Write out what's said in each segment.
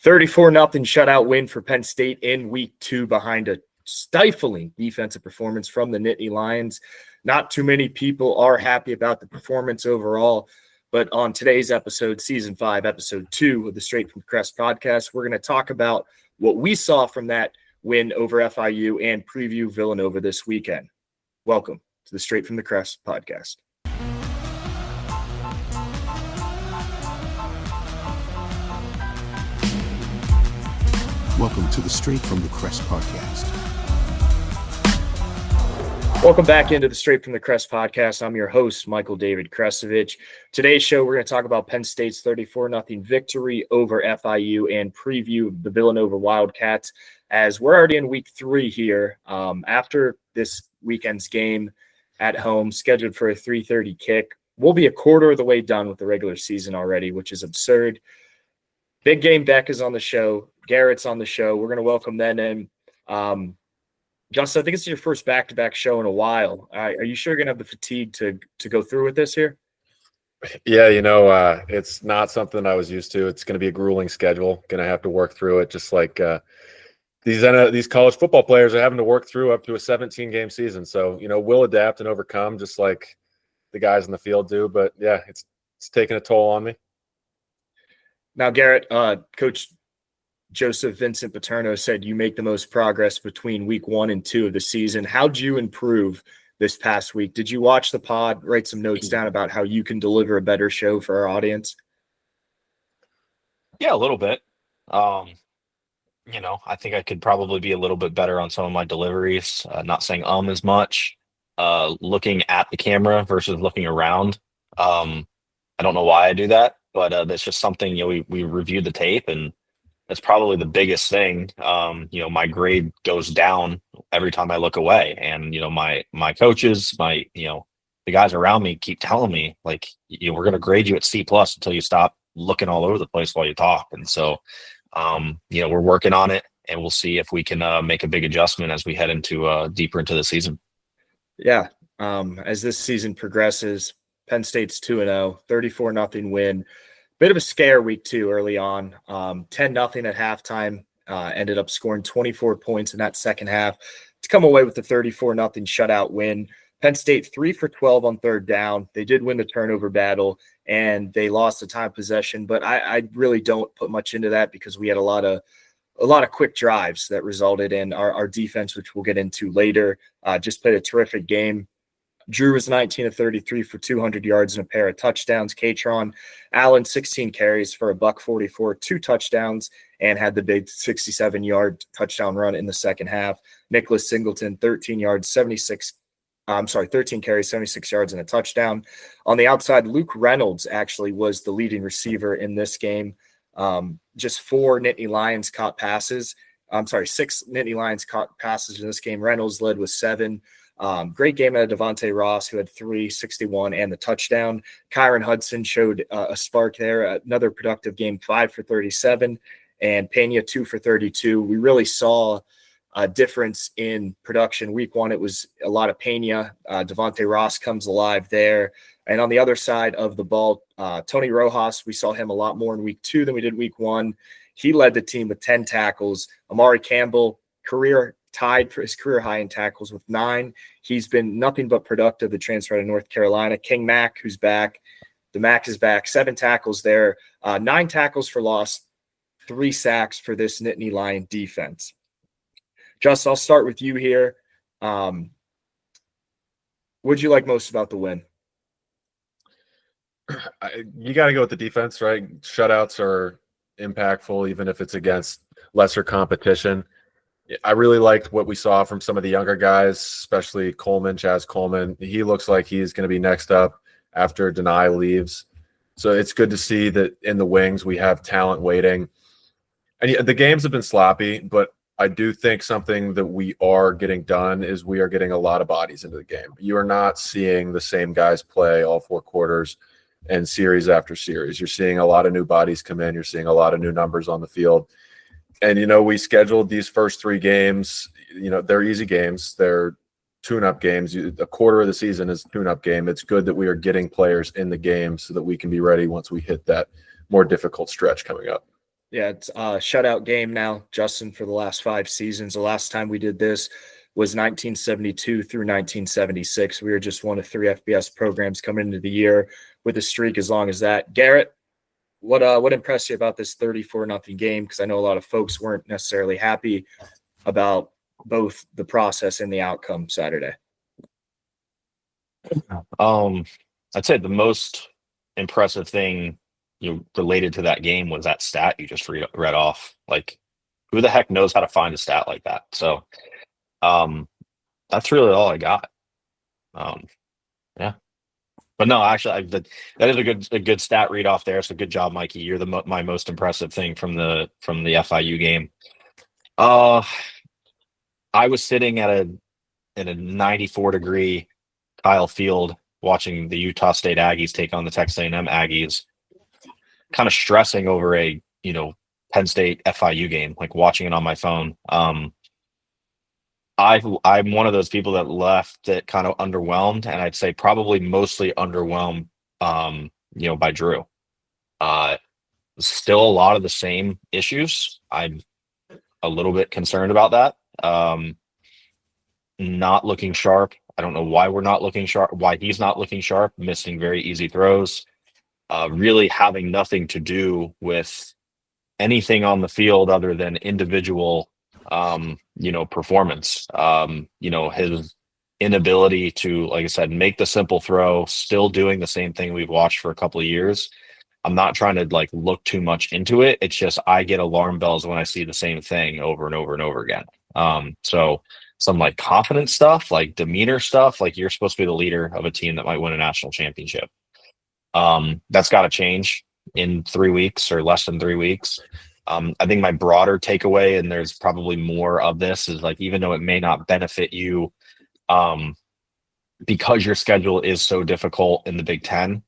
34-0 shutout win for Penn State in week 2 behind a stifling defensive performance from the Nittany Lions. Not too many people are happy about the performance overall, but on today's episode, Season 5, Episode 2 of the Straight from the Crest podcast, we're going to talk about what we saw from that win over FIU and preview Villanova this weekend. Welcome to the Straight from the Crest podcast. Welcome to the Straight from the Crest podcast. Welcome back into the Straight from the Crest podcast. I'm your host, Michael David Kresovich. Today's show, we're going to talk about Penn State's 34-0 victory over FIU and preview the Villanova Wildcats, as we're already in week 3 here. After this weekend's game at home, scheduled for a 3:30 kick, we'll be a quarter of the way done with the regular season already, which is absurd. Big Game Beck is on the show. Garrett's on the show. We're going to welcome them in. Justin, I think it's your first back-to-back show in a while. Are you sure you're going to have the fatigue to go through with this here? Yeah, it's not something I was used to. It's going to be a grueling schedule. Going to have to work through it, just like these college football players are having to work through up to a 17-game season. So, we'll adapt and overcome just like the guys in the field do. But, yeah, it's taking a toll on me. Now, Garrett, Coach Joseph Vincent Paterno said you make the most progress between week 1 and 2 of the season. How'd you improve this past week? Did you watch the pod, write some notes down about how you can deliver a better show for our audience? Yeah, a little bit. I think I could probably be a little bit better on some of my deliveries, not saying as much, looking at the camera versus looking around. I don't know why I do that, but that's just something, we reviewed the tape, and that's probably the biggest thing. My grade goes down every time I look away, and, my coaches, the guys around me keep telling me, like, we're going to grade you at C+ until you stop looking all over the place while you talk. And so, we're working on it, and we'll see if we can make a big adjustment as we head into deeper into the season. Yeah. As this season progresses, Penn State's 2-0, 34-0 win. Bit of a scare week 2 early on. 10-0 at halftime. Ended up scoring 24 points in that second half to come away with the 34-0 shutout win. Penn State 3 for 12 on third down. They did win the turnover battle, and they lost the time possession. But I really don't put much into that because we had a lot of quick drives that resulted in our defense, which we'll get into later. Just played a terrific game. Drew was 19 of 33 for 200 yards and a pair of touchdowns. Katron Allen, 16 carries for $144, 2 touchdowns, and had the big 67-yard touchdown run in the second half. Nicholas Singleton, 13 carries, 76 yards and a touchdown. On the outside, Luke Reynolds actually was the leading receiver in this game. Just 4 Nittany Lions caught passes. 6 Nittany Lions caught passes in this game. Reynolds led with 7. Great game out of Devontae Ross, who had 361 and the touchdown. Kyron Hudson showed a spark there. Another productive game, 5 for 37, and Pena 2 for 32. We really saw a difference in production. Week 1, it was a lot of Pena. Devontae Ross comes alive there. And on the other side of the ball, Tony Rojas, we saw him a lot more in week 2 than we did week 1. He led the team with 10 tackles. Amari Campbell, tied for his career high in tackles with 9. He's been nothing but productive, the transfer to North Carolina. King Mack, who's back. The Mack is back. 7 tackles there. 9 tackles for loss, 3 sacks for this Nittany Lion defense. Justin, I'll start with you here. What did you like most about the win? You got to go with the defense, right? Shutouts are impactful, even if it's against lesser competition. I really liked what we saw from some of the younger guys, especially Chaz Coleman. He looks like he's going to be next up after Nittany leaves. So it's good to see that in the wings we have talent waiting. And the games have been sloppy, but I do think something that we are getting done is we are getting a lot of bodies into the game. You are not seeing the same guys play all 4 quarters and series after series. You're seeing a lot of new bodies come in. You're seeing a lot of new numbers on the field. And, we scheduled these first 3 games. They're easy games. They're tune-up games. A quarter of the season is a tune-up game. It's good that we are getting players in the game so that we can be ready once we hit that more difficult stretch coming up. Yeah, it's a shutout game now, Justin, for the last 5 seasons. The last time we did this was 1972 through 1976. We were just one of 3 FBS programs coming into the year with a streak as long as that. Garrett, what impressed you about this 34-0 game? Because I know a lot of folks weren't necessarily happy about both the process and the outcome Saturday. I'd say the most impressive thing related to that game was that stat you just read off. Like, who the heck knows how to find a stat like that? So that's really all I got. Yeah, but no, actually, that is a good stat read off there. So good job, Mikey. You're my most impressive thing from the FIU game. I was sitting in a 94-degree Kyle Field watching the Utah State Aggies take on the Texas A&M Aggies, kind of stressing over a Penn State FIU game, like watching it on my phone. I'm one of those people that left it kind of underwhelmed, and I'd say probably mostly underwhelmed by Drew. Still a lot of the same issues. I'm a little bit concerned about that. Not looking sharp. I don't know why we're not looking sharp, why he's not looking sharp, missing very easy throws, really having nothing to do with anything on the field other than individual, performance. His inability to, like I said, make the simple throw, still doing the same thing we've watched for a couple of years. I'm not trying to look too much into it. It's just, I get alarm bells when I see the same thing over and over and over again. So some confidence stuff, demeanor stuff, you're supposed to be the leader of a team that might win a national championship. That's got to change in 3 weeks or less than 3 weeks. I think my broader takeaway, and there's probably more of this, is even though it may not benefit you, because your schedule is so difficult in the Big Ten,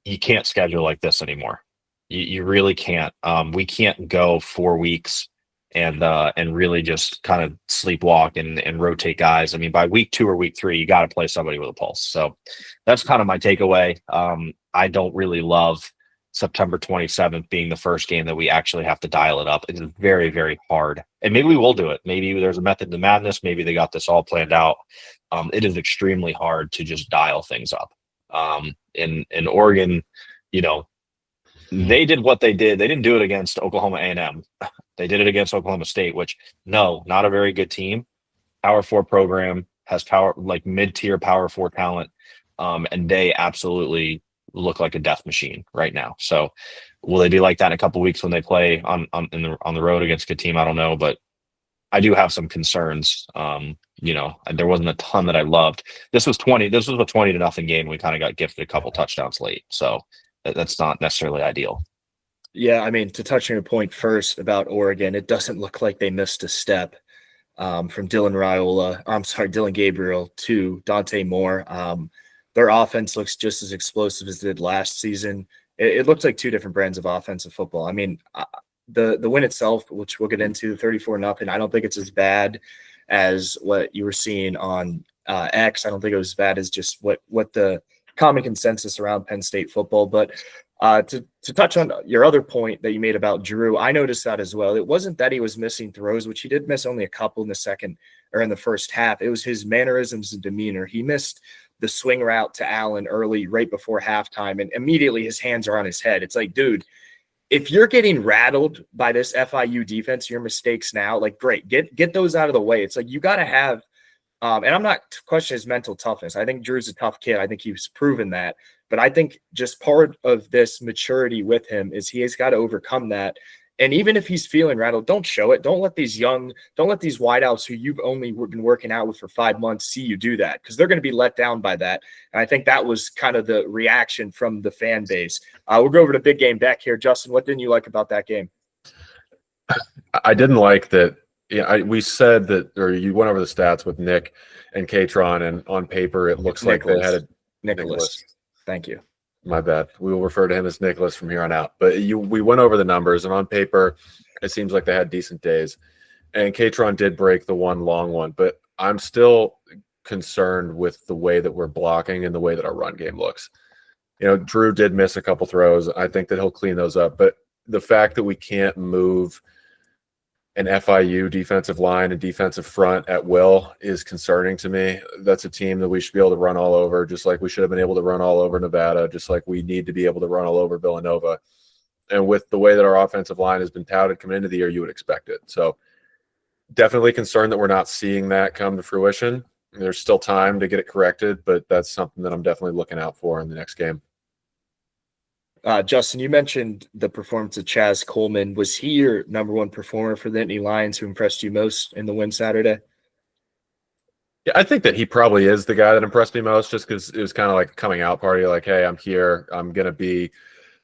you can't schedule like this anymore. You really can't. We can't go 4 weeks and really just kind of sleepwalk and rotate guys. I mean, by week 2 or week 3, you got to play somebody with a pulse. So that's kind of my takeaway. I don't really love September 27th being the first game that we actually have to dial it up. It is very, very hard. And maybe we will do it. Maybe there's a method to madness. Maybe they got this all planned out. It is extremely hard to just dial things up. In Oregon, they did what they did. They didn't do it against Oklahoma A&M. They did it against Oklahoma State, which, no, not a very good team. Power 4 program, has power, mid-tier Power 4 talent, and they absolutely look like a death machine right now. So will they be like that in a couple of weeks when they play on the road against a good team? I don't know, but I do have some concerns. There wasn't a ton that I loved. This was a 20-0 game. We kind of got gifted a couple touchdowns late, so that's not necessarily ideal. Yeah, I mean, to touch on your point first about Oregon, it doesn't look like they missed a step from Dylan Gabriel to Dante Moore. Their offense looks just as explosive as it did last season. It looks like 2 different brands of offensive football. I mean, the win itself, which we'll get into, 34-0, I don't think it's as bad as what you were seeing on X. I don't think it was as bad as just what the common consensus around Penn State football. But to touch on your other point that you made about Drew, I noticed that as well. It wasn't that he was missing throws, which he did miss only a couple in the first half. It was his mannerisms and demeanor. He missed the swing route to Allen early, right before halftime, and immediately his hands are on his head. It's like, dude, if you're getting rattled by this FIU defense, your mistakes now, great, get those out of the way. It's like, you got to have, and I'm not questioning his mental toughness. I think Drew's a tough kid. I think he's proven that. But I think just part of this maturity with him is he has got to overcome that. And even if he's feeling rattled, don't show it. Don't let these wideouts who you've only been working out with for 5 months see you do that, because they're going to be let down by that. And I think that was kind of the reaction from the fan base. We'll go over to big game back here. Justin, what didn't you like about that game? I didn't like that. Yeah, we said that, or you went over the stats with Nick and Katron, and on paper it looks like they had a Nicholas. Thank you. My bad. We will refer to him as Nicholas from here on out. But we went over the numbers, and on paper, it seems like they had decent days. And Katron did break the one long one, but I'm still concerned with the way that we're blocking and the way that our run game looks. Drew did miss a couple throws. I think that he'll clean those up. But the fact that we can't move an FIU defensive line and defensive front at will is concerning to me. That's a team that we should be able to run all over, just like we should have been able to run all over Nevada, just like we need to be able to run all over Villanova. And with the way that our offensive line has been touted coming into the year, you would expect it. So definitely concerned that we're not seeing that come to fruition. There's still time to get it corrected, but that's something that I'm definitely looking out for in the next game. Justin, you mentioned the performance of Chaz Coleman. Was he your number one performer for the Nittany Lions who impressed you most in the win Saturday? Yeah, I think that he probably is the guy that impressed me most, just because it was kind of like a coming out party. Like, hey, I'm here. I'm going to be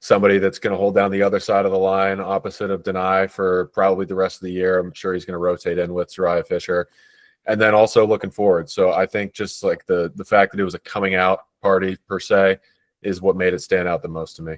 somebody that's going to hold down the other side of the line opposite of Denai for probably the rest of the year. I'm sure he's going to rotate in with Zariah Fisher. And then also looking forward. So I think just like the fact that it was a coming out party per se is what made it stand out the most to me.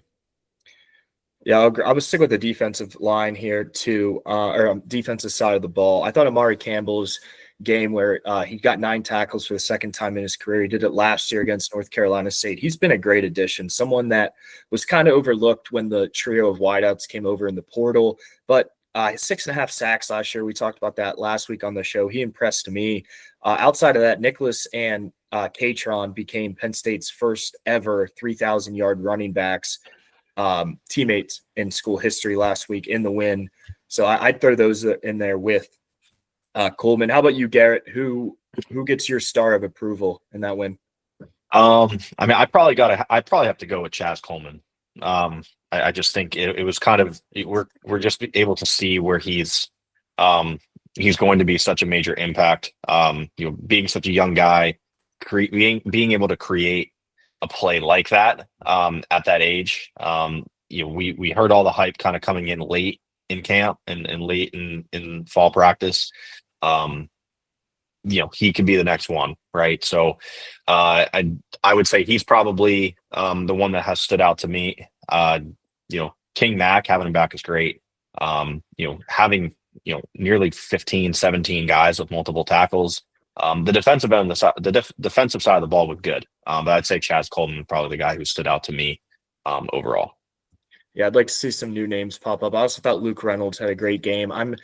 Yeah, I was sticking with the defensive line here too, or defensive side of the ball. I thought Amari Campbell's game where he got 9 tackles for the second time in his career. He did it last year against North Carolina State. He's been a great addition, someone that was kind of overlooked when the trio of wideouts came over in the portal. But 6.5 sacks last year. We talked about that last week on the show. He impressed me. Outside of that, Nicholas and Katron became Penn State's first ever 3,000-yard running backs. Teammates in school history last week in the win. So I'd throw those in there with Coleman. How about you, Garrett? Who gets your star of approval in that win? I mean, I probably have to go with Chaz Coleman. I just think it was kind of we're just able to see where he's going to be such a major impact. Being such a young guy, being able to create a play like that at that age. We heard all the hype kind of coming in late in camp and late in fall practice. He could be the next one, right? So I would say he's probably the one that has stood out to me. King Mack, having him back is great. Having nearly 15, 17 guys with multiple tackles. The defensive end, the defensive side of the ball was good, but I'd say Chaz Coleman probably the guy who stood out to me overall. Yeah, I'd like to see some new names pop up. I also thought Luke Reynolds had a great game. I'm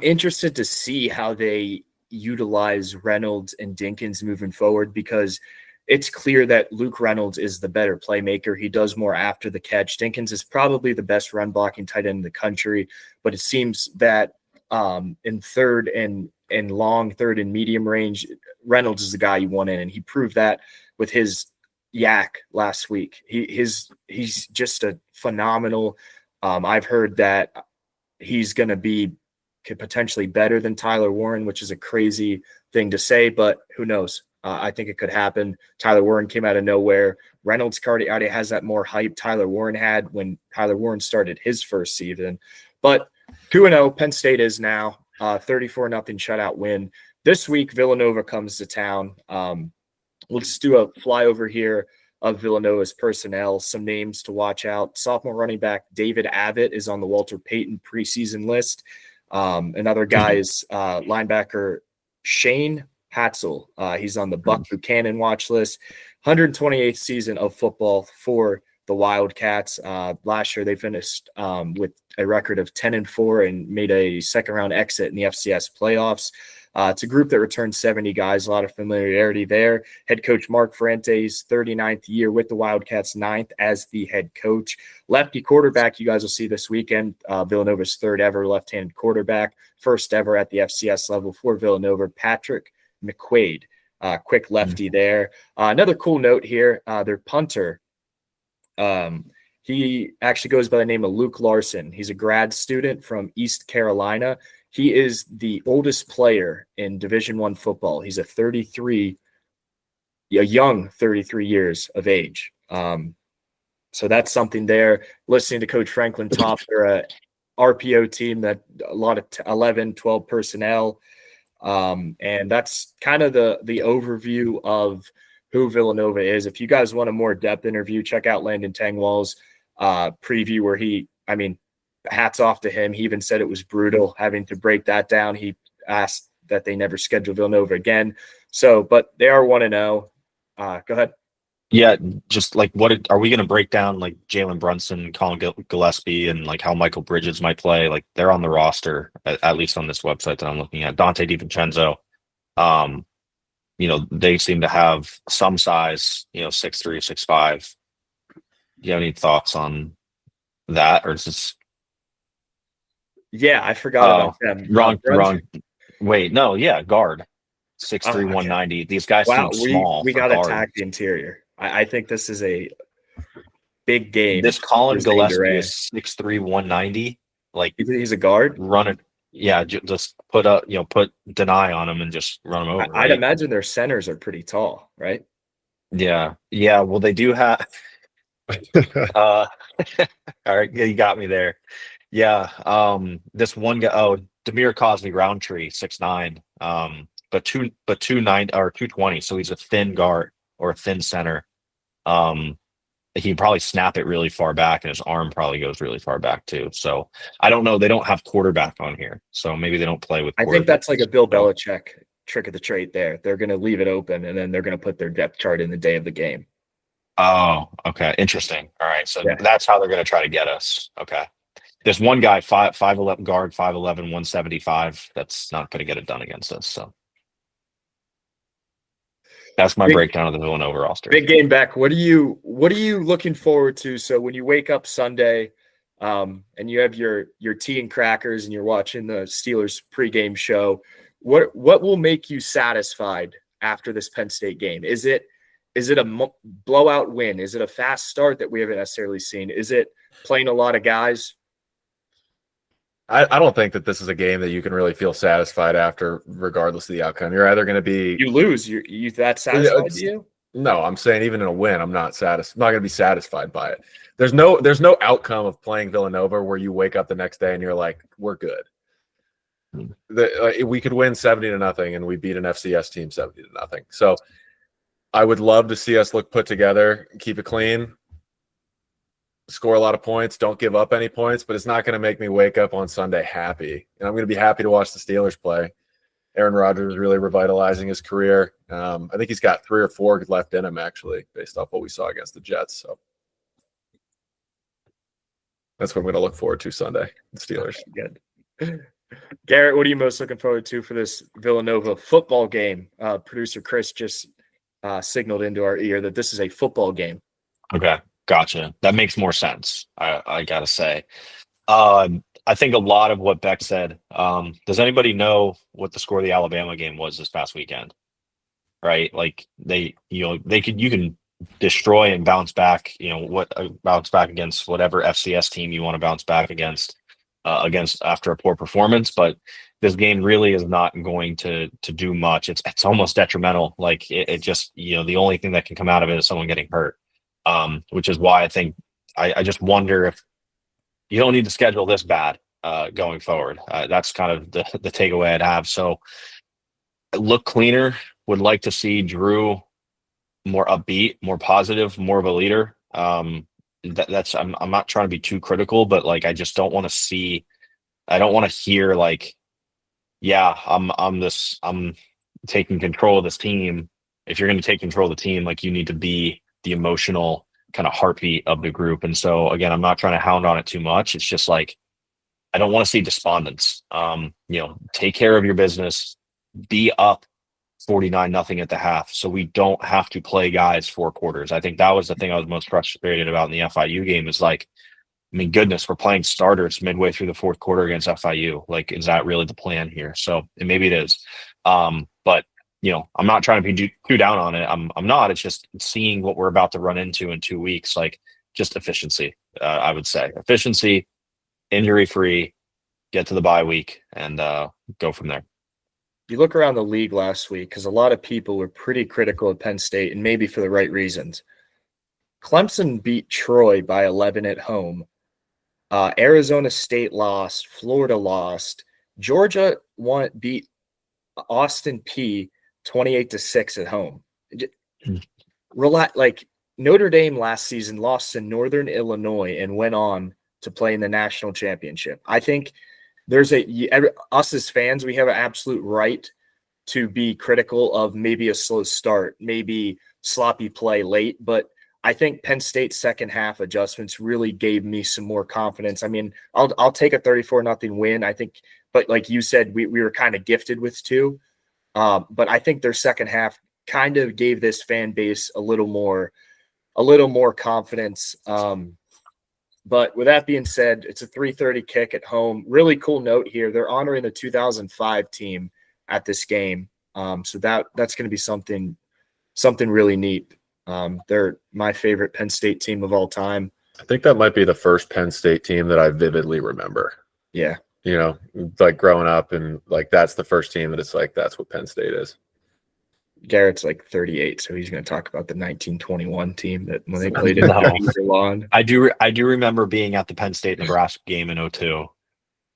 interested to see how they utilize Reynolds and Dinkins moving forward, because it's clear that Luke Reynolds is the better playmaker. He does more after the catch. Dinkins is probably the best run blocking tight end in the country, but it seems that in third and long, third and medium range, Reynolds is the guy you want in, and he proved that with his yak last week. He's just a phenomenal. I've heard that he's going to be potentially better than Tyler Warren, which is a crazy thing to say, but who knows? I think it could happen. Tyler Warren came out of nowhere. Reynolds already has that more hype Tyler Warren had when Tyler Warren started his first season. But 2-0, Penn State is now 34-0 shutout win. This week, Villanova comes to town. We'll just do a flyover here of Villanova's personnel, some names to watch out. Sophomore running back David Abbott is on the Walter Payton preseason list. Another guy is linebacker Shane Hatzel. He's on the Buck Buchanan watch list. 128th season of football for the Wildcats. Last year they finished with a record of 10-4 and made a second-round exit in the FCS playoffs. It's a group that returned 70 guys, a lot of familiarity there. Head coach Mark Fuente's 39th year with the Wildcats, 9th as the head coach. Lefty quarterback, you guys will see this weekend, Villanova's third ever left-handed quarterback, first ever at the FCS level for Villanova, Patrick McQuaid. Quick lefty there. Another cool note here, their punter, he actually goes by the name of Luke Larson. He's a grad student from East Carolina. He is the oldest player in Division I football. He's a young 33 years of age. So that's something there. Listening to Coach Franklin Top, they're a RPO team that a lot of 11, 12 personnel. And that's kind of the overview of who Villanova is. If you guys want a more depth interview, check out Landon Tangwall's preview where hats off to him. He even said it was brutal having to break that down. He asked that they never schedule Villanova again. So, but they are 1-0. Go ahead. Yeah, just like are we going to break down like Jalen Brunson, Colin Gillespie, and like how Michael Bridges might play? Like they're on the roster, at least on this website that I'm looking at. Dante DiVincenzo, um, they seem to have some size, 6'3", 6'5". Do you have any thoughts on that, or is this? Yeah, I forgot Oh, about them. wrong, Brunson. wrong. Wait, no, yeah, guard, 6'3", Oh, okay. 190. These guys Wow, seem we small we for got to guard. attack the interior. I think this is a big game This for Colin Zane Gillespie Durant. is 6'3", 190. Like He's a guard. run it. Yeah, just put deny on him and just run him over, I'd right? imagine their centers are pretty tall, right? Yeah, yeah. Well, they do have. Uh, all right, yeah, you got me there. Yeah. This one guy. Oh, Demir Cosby Roundtree, 6'9". But 290 or 220. So he's a thin guard or a thin center. Um, he can probably snap it really far back, and his arm probably goes really far back too. So I don't know. They don't have quarterback on here, so maybe they don't play with I think quarterback. that's like a Bill Belichick trick of the trade there. They're going to leave it open, and then they're going to put their depth chart in the day of the game. Oh, okay. Interesting. All right. So Yeah. that's how they're going to try to get us. Okay. There's one guy, 5'11" guard, 5'11", 175. That's not going to get it done against us. So that's my breakdown of the Villanova roster. Big game back. What are you looking forward to? So when you wake up Sunday, and you have your tea and crackers and you're watching the Steelers pregame show, what will make you satisfied after this Penn State game? Is it a blowout win? Is it a fast start that we haven't necessarily seen? Is it playing a lot of guys? I don't think that this is a game that you can really feel satisfied after, regardless of the outcome. You're either going to be You lose. You that satisfied to you? No, I'm saying even in a win, I'm not going to be satisfied by it. There's no outcome of playing Villanova where you wake up the next day and you're like, we're good. We could win 70-0 and we beat an FCS team 70-0. So I would love to see us look put together, keep it clean, score a lot of points, don't give up any points, but it's not going to make me wake up on Sunday happy. And I'm going to be happy to watch the Steelers play. Aaron Rodgers is really revitalizing his career. I think he's got 3 or 4 left in him, actually, based off what we saw against the Jets. So that's what I'm going to look forward to Sunday, the Steelers. Good. Garrett, what are you most looking forward to for this Villanova football game? Producer Chris just signaled into our ear that this is a football game. Okay. Gotcha. That makes more sense. I got to say. I think a lot of what Beck said. Does anybody know what the score of the Alabama game was this past weekend? Right, like you can destroy and bounce back. Bounce back against whatever FCS team you want to bounce back against after a poor performance. But this game really is not going to do much. It's almost detrimental. Like it just the only thing that can come out of it is someone getting hurt. Which is why I think I just wonder if you don't need to schedule this bad going forward. That's kind of the takeaway I'd have. So look cleaner. Would like to see Drew more upbeat, more positive, more of a leader. I'm not trying to be too critical, but like I just don't want to see. I don't want to hear like, yeah, I'm taking control of this team. If you're going to take control of the team, like you need to be the emotional kind of heartbeat of the group. And so again, I'm not trying to hound on it too much. It's just like, I don't want to see despondence. Take care of your business, be up 49-0 at the half. So we don't have to play guys 4 quarters. I think that was the thing I was most frustrated about in the FIU game is like, I mean, goodness, we're playing starters midway through the 4th quarter against FIU. Like, is that really the plan here? So and maybe it is. But I'm not trying to be too down on it. I'm not. It's just seeing what we're about to run into in 2 weeks, like just efficiency. I would say efficiency, injury-free, get to the bye week, and go from there. You look around the league last week because a lot of people were pretty critical of Penn State, and maybe for the right reasons. Clemson beat Troy by 11 at home. Arizona State lost. Florida lost. Georgia beat Austin Peay 28-6 at home. Like Notre Dame last season lost to Northern Illinois and went on to play in the national championship. I think there's us as fans, we have an absolute right to be critical of maybe a slow start, maybe sloppy play late, but I think Penn State's second half adjustments really gave me some more confidence. I mean, I'll take a 34-0 win. I think, but like you said, we were kind of gifted with two. But I think their second half kind of gave this fan base a little more confidence. But with that being said, it's a 3:30 kick at home. Really cool note here. They're honoring the 2005 team at this game. So that's going to be something really neat. They're my favorite Penn State team of all time. I think that might be the first Penn State team that I vividly remember. Yeah. You know, like growing up, and like that's the first team that it's like that's what Penn State is. Garrett's like 38, so he's going to talk about the 1921 team that when they played in lawn. I do remember being at the Penn State Nebraska game in 2002.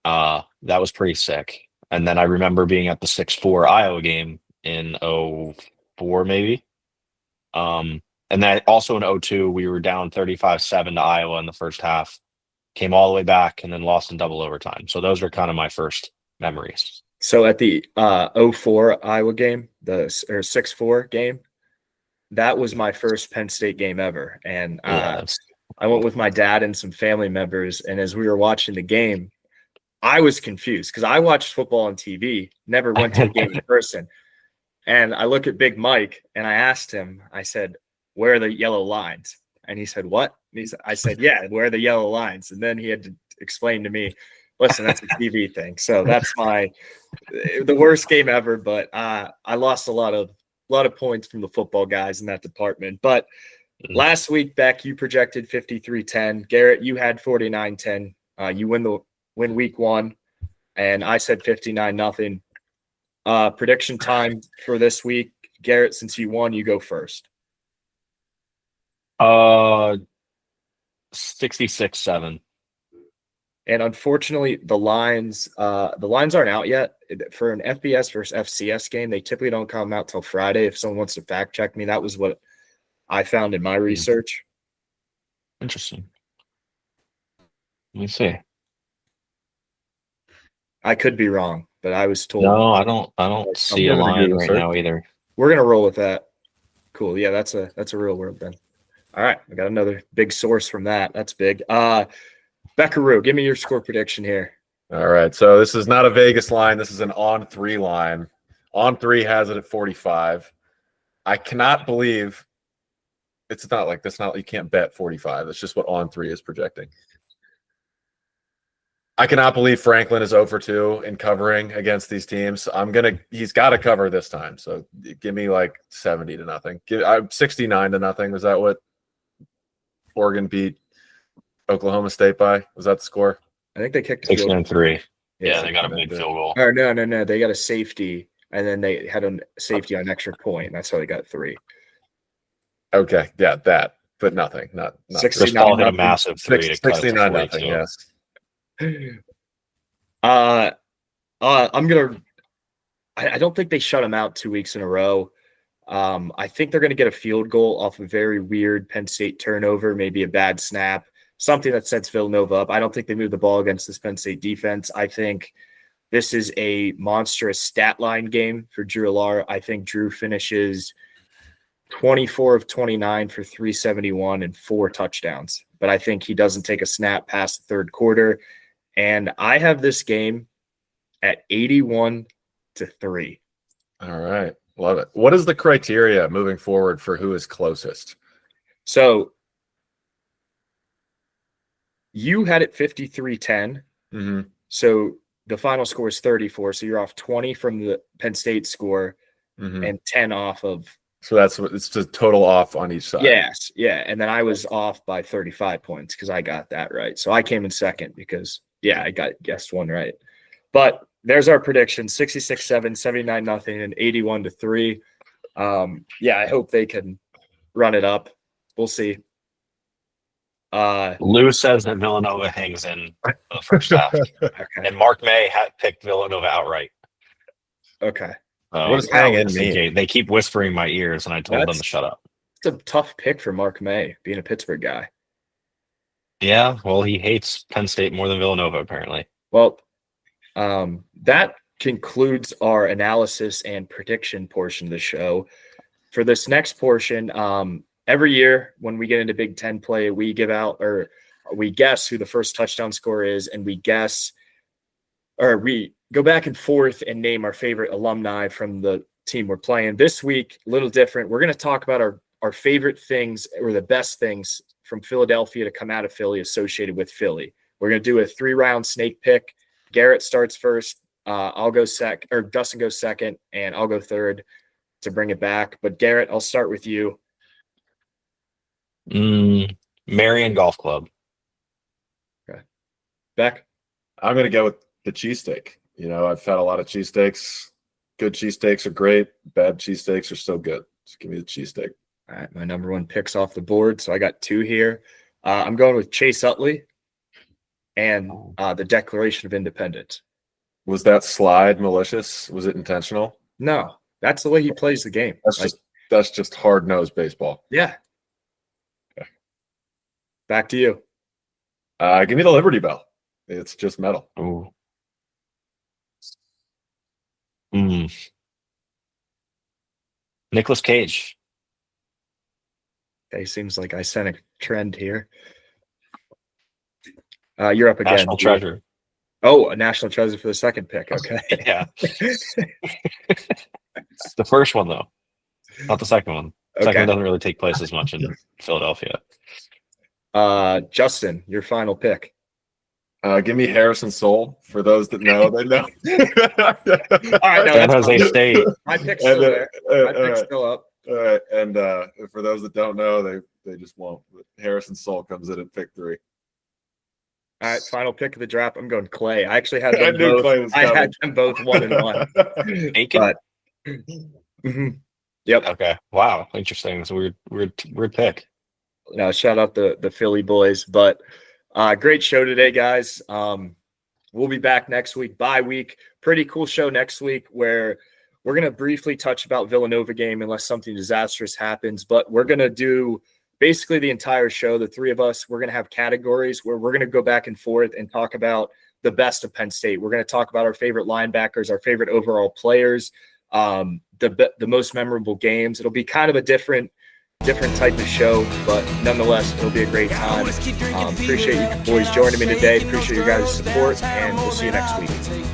That was pretty sick. And then I remember being at the 6-4 Iowa game in 2004 maybe. And then also in 2002 we were down 35-7 to Iowa in the first half. Came all the way back and then lost in double overtime. So those are kind of my first memories. So at the 2004 Iowa game, the 6-4 game, that was my first Penn State game ever. And I went with my dad and some family members. And as we were watching the game, I was confused because I watched football on TV, never went to a game in person. And I look at Big Mike and I asked him, I said, "Where are the yellow lines?" And he said, "What?" And I said, "Yeah, where are the yellow lines?" And then he had to explain to me, "Listen, that's a TV thing." So that's the worst game ever. But I lost a lot of points from the football guys in that department. But last week, Beck, you projected 53-10. Garrett, you had 49-10. You win week one, and I said 59-0. Prediction time for this week, Garrett. Since you won, you go first. 66-7. And unfortunately, the lines aren't out yet. For an FBS versus FCS game, they typically don't come out till Friday. If someone wants to fact check me, that was what I found in my research. Interesting. Let me see. I could be wrong, but I was told. No, I don't see a line right now either. We're gonna roll with that. Cool. Yeah, that's a real word then. All right, I got another big source from that. That's big. Beckaroo, give me your score prediction here. All right, so this is not a Vegas line. This is an On3 line. On3 has it at 45. I cannot believe it's not like this. Not you can't bet 45. It's just what On3 is projecting. I cannot believe Franklin is 0 for 2 in covering against these teams. He's got to cover this time. So give me like 70-0. 69-0. Is that what Oregon beat Oklahoma State by? Was that the score? I think they kicked 69-3. Yeah, they got a big field goal. Or no. They got a safety, and then they had a safety on an extra point. That's how they got 3. Okay, yeah, that, but nothing. Not 69. Paul hit a massive 3 to cut it to 69-0. 42. Yes. I'm gonna. I don't think they shut him out 2 weeks in a row. I think they're gonna get a field goal off a very weird Penn State turnover, maybe a bad snap, something that sets Villanova up. I don't think they move the ball against this Penn State defense. I think this is a monstrous stat line game for Drew Alar. I think Drew finishes 24 of 29 for 371 and 4 touchdowns. But I think he doesn't take a snap past the third quarter. And I have this game at 81-3. All right. Love it. What is the criteria moving forward for who is closest? So you had it 53-10. Mm-hmm. So the final score is 34. So you're off 20 from the Penn State score and 10 off of. So it's the total off on each side. Yes. Yeah. And then I was off by 35 points because I got that right. So I came in second because, I guessed one right. But there's our prediction: 66-7, 79-0, and 81-3. I hope they can run it up. We'll see. Lou says that Villanova hangs in the first half. Okay. And Mark May had picked Villanova outright. Okay. What does hang in mean? They keep whispering in my ears, and I told them to shut up. It's a tough pick for Mark May, being a Pittsburgh guy. Yeah, well, he hates Penn State more than Villanova, apparently. Well, that concludes our analysis and prediction portion of the show. for this next portion, every year when we get into Big Ten play, we give out or we guess who the first touchdown scorer is, and we go back and forth and name our favorite alumni from the team we're playing. This week, a little different. We're going to talk about our favorite things or the best things from Philadelphia to come out of Philly associated with Philly. We're going to do a 3-round snake pick. Garrett starts first. I'll go second, or Dustin goes second, and I'll go third to bring it back. But Garrett, I'll start with you. Marion Golf Club. Okay. Beck? I'm going to go with the cheesesteak. I've had a lot of cheesesteaks. Good cheesesteaks are great. Bad cheesesteaks are still good. Just give me the cheesesteak. All right, my number one pick's off the board, so I got 2 here. I'm going with Chase Utley and the Declaration of Independence. Was that slide malicious? Was it intentional? No, that's the way he plays the game. That's just hard-nosed baseball. Yeah. Okay. Back to you. Give me the Liberty Bell. It's just metal. Ooh. Nicolas Cage. Okay, seems like I sent a trend here. You're up again. National treasure. Oh, a national treasure for the second pick. Okay. Yeah. The first one, though. Not the second one. The second one doesn't really take place as much in Philadelphia. Justin, your final pick. Give me Harrison Soul. For those that know, they know. All right, no, San Jose State. My pick's still there. My pick's still up. All right, and for those that don't know, they just won't. But Harrison Soul comes in at pick 3. All right, final pick of the draft. I'm going Clay. I actually had them I knew both. Clay was I coming. had them both 1-1. Aiken? Yep. Okay. Wow. Interesting. It's a weird pick. No, shout out the Philly boys. But great show today, guys. We'll be back next week, bye week. Pretty cool show next week where we're going to briefly touch about Villanova game unless something disastrous happens. But we're going to do basically the entire show. The 3 of us, we're going to have categories where we're going to go back and forth and talk about the best of Penn State. We're going to talk about our favorite linebackers, our favorite overall players, the most memorable games. It'll be kind of a different type of show, but nonetheless, it'll be a great time. Appreciate you boys joining me today. Appreciate your guys' support, and we'll see you next week.